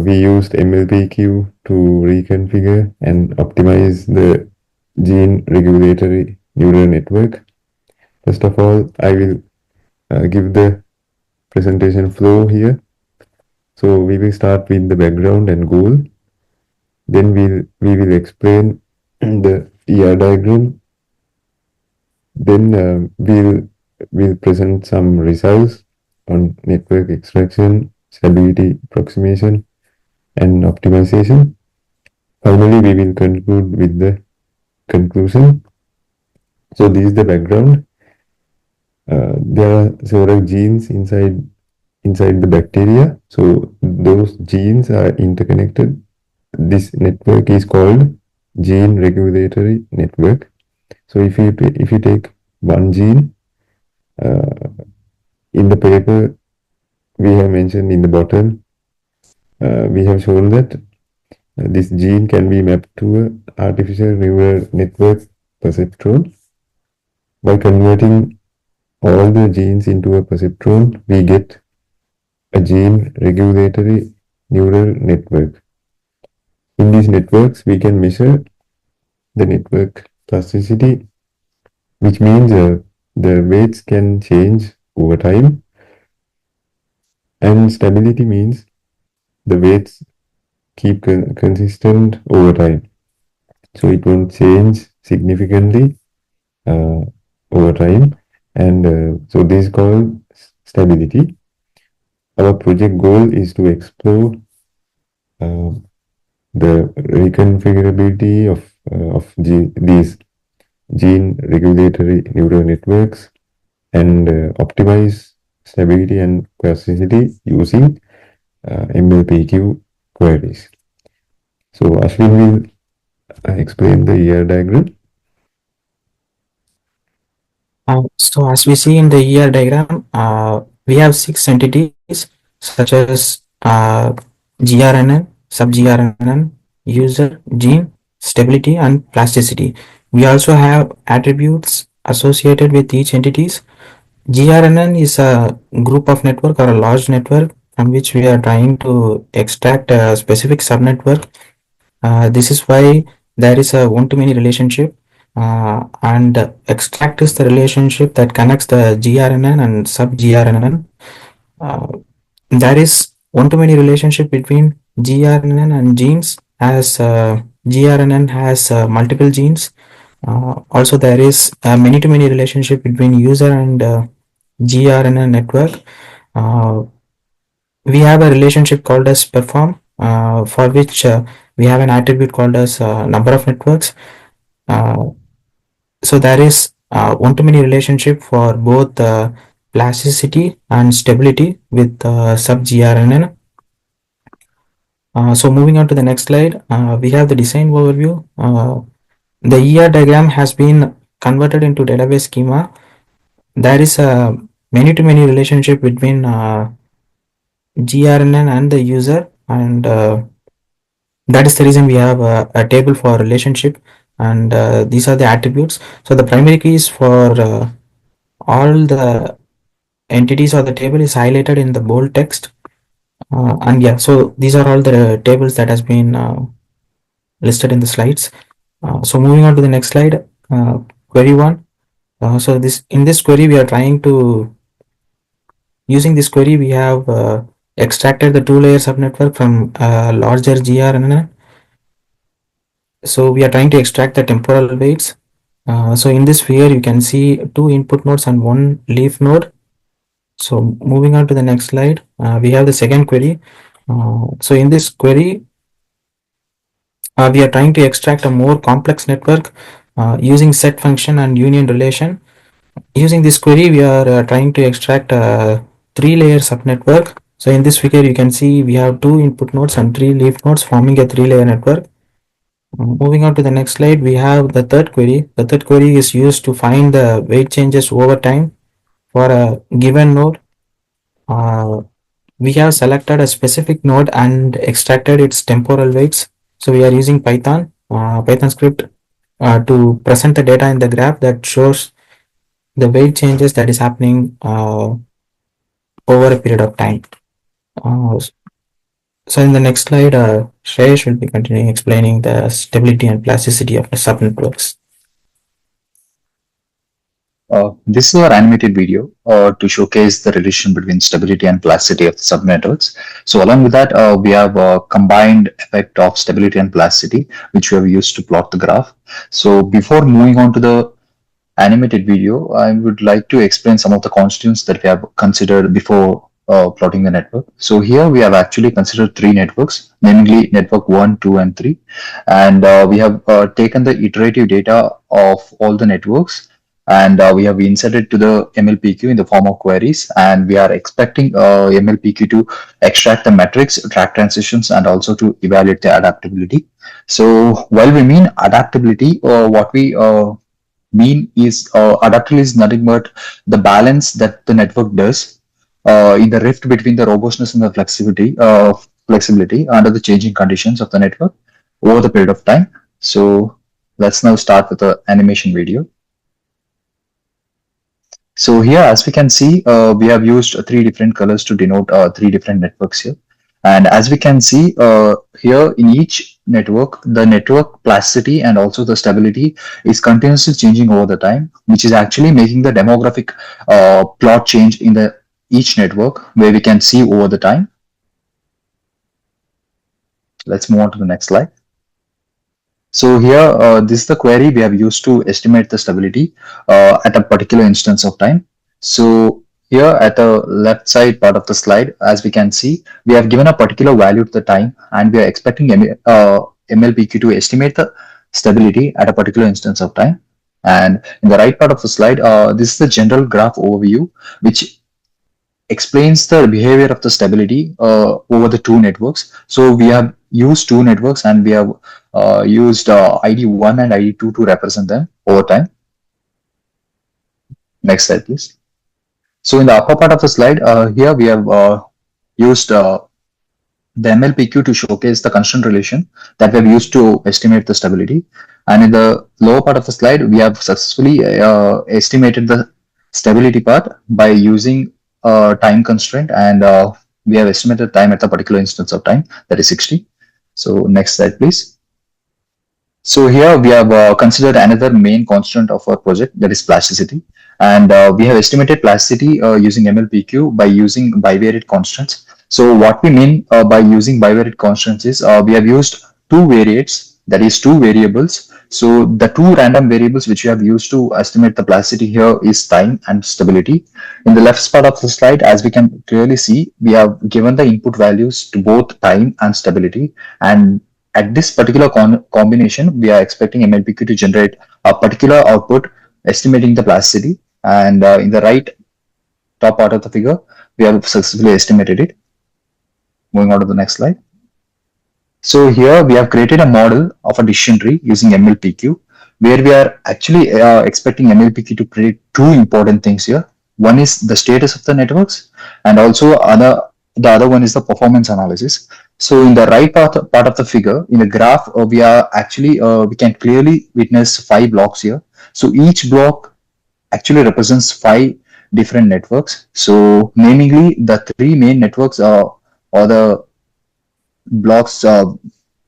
we used MLPQ to reconfigure and optimize the gene regulatory neural network. First of all, I will give the presentation flow here. So we will start with the background and goal. Then we will explain the ER diagram. Then we'll present some results on network extraction, stability approximation, and optimization. Finally, we will conclude with the conclusion. So this is the background. There are several genes inside the bacteria. So those genes are interconnected. This network is called gene regulatory network. So if you take one gene, in the paper we have mentioned in the bottom, we have shown that this gene can be mapped to an artificial neural network perceptron. By converting all the genes into a perceptron, we get a gene regulatory neural network. In these networks, we can measure the network plasticity, which means the weights can change over time, and stability means the weights keep consistent over time. So it won't change significantly over time, and so this is called stability. Our project goal is to explore the reconfigurability of these gene regulatory neural networks and optimize stability and plasticity using MLPQ queries. So Ashwin will explain the ER diagram. So as we see in the ER diagram, we have 6 entities such as GRNN, sub-GRNN, user, gene, stability, and plasticity. We also have attributes associated with each entities. GRNN is a group of network or a large network from which we are trying to extract a specific subnetwork. This is why there is a one-to-many relationship, and extract is the relationship that connects the GRNN and sub-GRNN. There is one-to-many relationship between GRNN and genes, as GRNN has multiple genes. Also, there is a many-to-many relationship between user and GRNN network. We have a relationship called as perform, for which we have an attribute called as number of networks. So there is one-to-many relationship for both plasticity and stability with sub-GRNN. So moving on to the next slide, we have the design overview. The ER diagram has been converted into database schema. There is a many-to-many relationship between GRNN and the user, and that is the reason we have a table for relationship, and these are the attributes. So the primary keys for all the entities or the table is highlighted in the bold text, and yeah, so these are all the tables that has been listed in the slides. So moving on to the next slide, query 1. So in this query we are trying to, using this query we have extracted the 2-layer subnetwork from larger GRNN. So we are trying to extract the temporal weights. So in this sphere you can see 2 input nodes and 1 leaf node. So moving on to the next slide, we have the second query. So in this query we are trying to extract a more complex network using set function and union relation. Using this query we are trying to extract a 3-layer subnetwork. So in this figure you can see we have 2 input nodes and 3 leaf nodes forming a 3-layer network. Moving on to the next slide, we have the third query. The third query is used to find the weight changes over time for a given node. We have selected a specific node and extracted its temporal weights. So we are using Python script to present the data in the graph that shows the weight changes that is happening over a period of time. So in the next slide, Shreyash will be continuing explaining the stability and plasticity of the subnetworks. This is our animated video to showcase the relation between stability and plasticity of the subnetworks. So along with that, we have a combined effect of stability and plasticity, which we have used to plot the graph. So before moving on to the animated video, I would like to explain some of the constants that we have considered before plotting the network. So here we have actually considered three networks, namely network 1, 2, and 3. And we have taken the iterative data of all the networks, and we have inserted to the MLPQ in the form of queries, and we are expecting MLPQ to extract the metrics, track transitions, and also to evaluate the adaptability. So while we mean adaptability, what we mean is adaptability is nothing but the balance that the network does in the rift between the robustness and the flexibility under the changing conditions of the network over the period of time. So let's now start with the animation video. So here, as we can see, we have used three different colors to denote three different networks here. And as we can see here in each network, the network plasticity and also the stability is continuously changing over the time, which is actually making the demographic plot change in the each network where we can see over the time. Let's move on to the next slide. So here, this is the query we have used to estimate the stability at a particular instance of time. So here at the left side part of the slide, as we can see, we have given a particular value to the time, and we are expecting MLPQ to estimate the stability at a particular instance of time. And in the right part of the slide, this is the general graph overview, which explains the behavior of the stability over the two networks. So we have used two networks, and we have used ID1 and ID2 to represent them over time. Next slide, please. So in the upper part of the slide, here we have used the MLPQ to showcase the constant relation that we have used to estimate the stability. And in the lower part of the slide, we have successfully estimated the stability part by using a time constraint, and we have estimated time at a particular instance of time, that is 60. So next slide, please. So here we have considered another main constant of our project, that is plasticity. And we have estimated plasticity using MLPQ by using bivariate constants. So what we mean by using bivariate constants is we have used two variates, that is two variables. So the two random variables which we have used to estimate the plasticity here is time and stability. In the left part of the slide, as we can clearly see, we have given the input values to both time and stability. And at this particular combination, we are expecting MLPQ to generate a particular output estimating the plasticity. And in the right top part of the figure, we have successfully estimated it. Moving on to the next slide. So here we have created a model of a decision tree using MLPQ, where we are actually expecting MLPQ to predict two important things here. One is the status of the networks, and also the other one is the performance analysis. So in the right part of the figure, in the graph, we are actually we can clearly witness five blocks here. So each block actually represents five different networks. So namely, the three main networks or the blocks are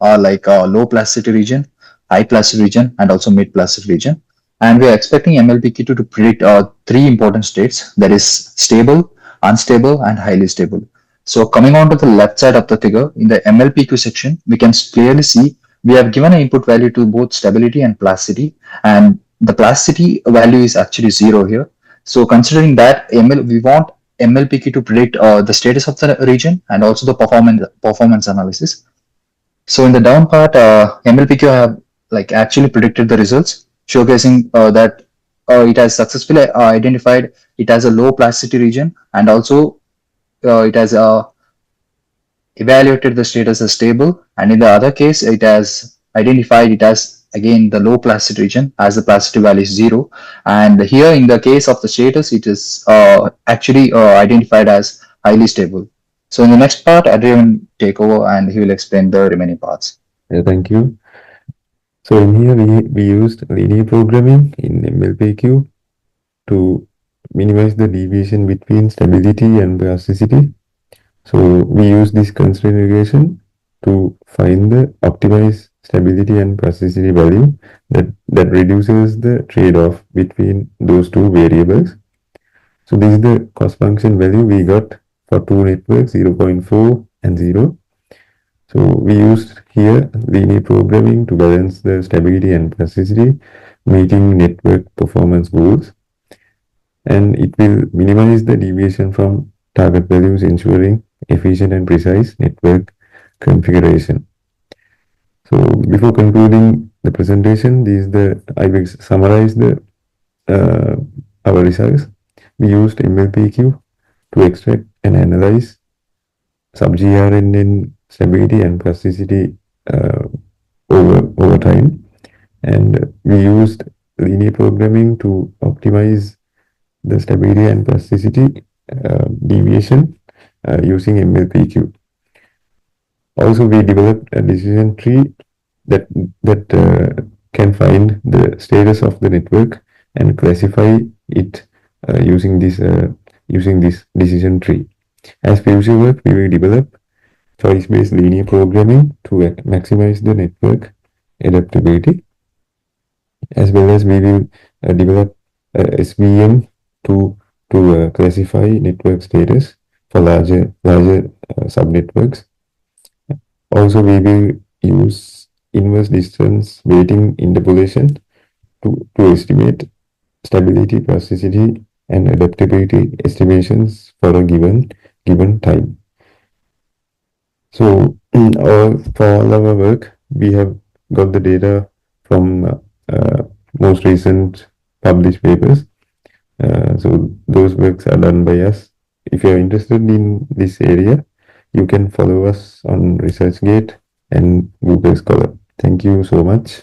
like low plasticity region, high plasticity region, and also mid plasticity region. And we are expecting MLPQ to predict three important states, that is stable, unstable, and highly stable. So coming on to the left side of the figure, in the MLPQ section, we can clearly see we have given an input value to both stability and plasticity, and the plasticity value is actually zero here. So considering that, we want MLPQ to predict the status of the region and also the performance analysis. So in the down part, MLPQ have like actually predicted the results, showcasing that it has successfully identified it as a low plasticity region, and also it has evaluated the status as stable, and in the other case, it has identified it as again the low plasticity region as the plasticity value is zero. And here in the case of the status, it is actually identified as highly stable. So in the next part, Adrian will take over and he will explain the remaining parts. Yeah, thank you. So in here we used linear programming in MLPQ to minimize the deviation between stability and plasticity. So we use this constraint regression to find the optimized stability and plasticity value that reduces the trade-off between those two variables. So this is the cost function value we got for two networks, 0.4 and 0. So we used here linear programming to balance the stability and plasticity, meeting network performance goals. And it will minimize the deviation from target values, ensuring efficient and precise network configuration. So before concluding the presentation, I will summarize uh, our results. We used MLPQ to extract and analyze sub-GRNN stability and plasticity uh, over time. And we used linear programming to optimize the stability and plasticity deviation using MLPQ. Also, we developed a decision tree that can find the status of the network and classify it using this decision tree. As future work, we will develop choice-based linear programming to maximize the network adaptability, as well as we will develop SVM to classify network status for larger subnetworks. Also, we will use inverse distance weighting interpolation to estimate stability, plasticity, and adaptability estimations for a given time. So, for all our work, we have got the data from most recent published papers. So those works are done by us. If you are interested in this area, you can follow us on ResearchGate and Google Scholar. Thank you so much.